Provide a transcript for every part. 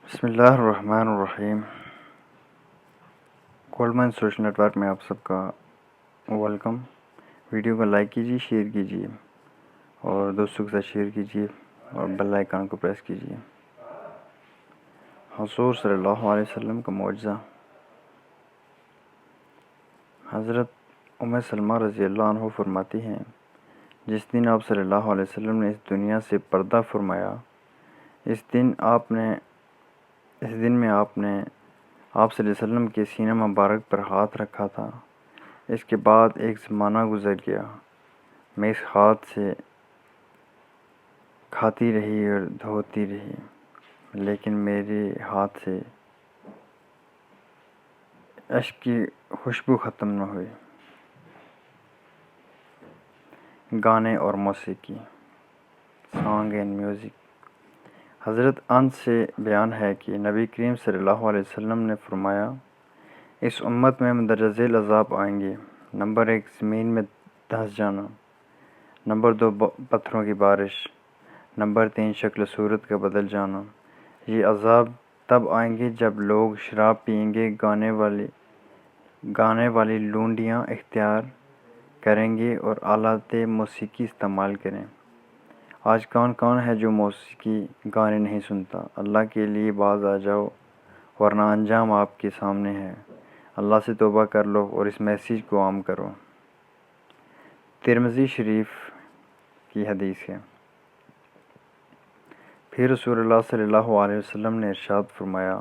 بسم اللہ الرحمن الرحیم۔ گولڈمن سوشل نیٹ ورک میں آپ سب کا ویلکم۔ ویڈیو کو لائک کیجیے، شیئر کیجیے اور دوستوں کے ساتھ شیئر کیجیے اور بیل آئیکن کو پریس کیجیے۔ حضور صلی اللہ علیہ وسلم کا معجزہ۔ حضرت ام سلمہ رضی اللہ عنہ فرماتی ہیں، جس دن آپ صلی اللہ علیہ وسلم نے اس دنیا سے پردہ فرمایا، اس دن میں آپ نے آپ صلی اللہ علیہ وسلم کے سینہ مبارک پر ہاتھ رکھا تھا۔ اس کے بعد ایک زمانہ گزر گیا، میں اس ہاتھ سے کھاتی رہی اور دھوتی رہی، لیکن میرے ہاتھ سے عشق کی خوشبو ختم نہ ہوئی۔ گانے اور موسیقی، سانگ اینڈ میوزک۔ حضرت انس سے بیان ہے کہ نبی کریم صلی اللہ علیہ وسلم نے فرمایا، اس امت میں مندرجہ ذیل عذاب آئیں گے۔ نمبر 1، زمین میں دھنس جانا۔ نمبر 2، پتھروں کی بارش۔ نمبر 3، شکل صورت کا بدل جانا۔ یہ عذاب تب آئیں گے جب لوگ شراب پئیں گے، گانے والی لونڈیاں اختیار کریں گے اور آلات موسیقی استعمال کریں۔ آج کون ہے جو موسیقی گانے نہیں سنتا؟ اللہ کے لیے باز آ جاؤ، ورنہ انجام آپ کے سامنے ہے۔ اللہ سے توبہ کر لو اور اس میسیج کو عام کرو۔ ترمذی شریف کی حدیث ہے۔ پھر رسول اللہ صلی اللہ علیہ وسلم نے ارشاد فرمایا،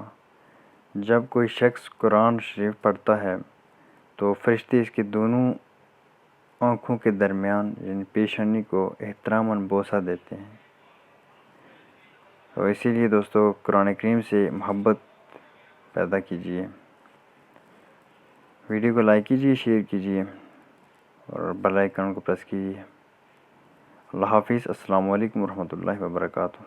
جب کوئی شخص قرآن شریف پڑھتا ہے تو فرشتے اس کے دونوں آنکھوں کے درمیان یعنی پیشانی کو احتراماً بوسہ دیتے ہیں۔ تو اسی لیے دوستو، قرآن کریم سے محبت پیدا کیجیے۔ ویڈیو کو لائک کیجیے، شیئر کیجیے اور بیل آئیکن کو پریس کیجیے۔ اللہ حافظ۔ السلام علیکم ورحمۃ اللہ وبرکاتہ۔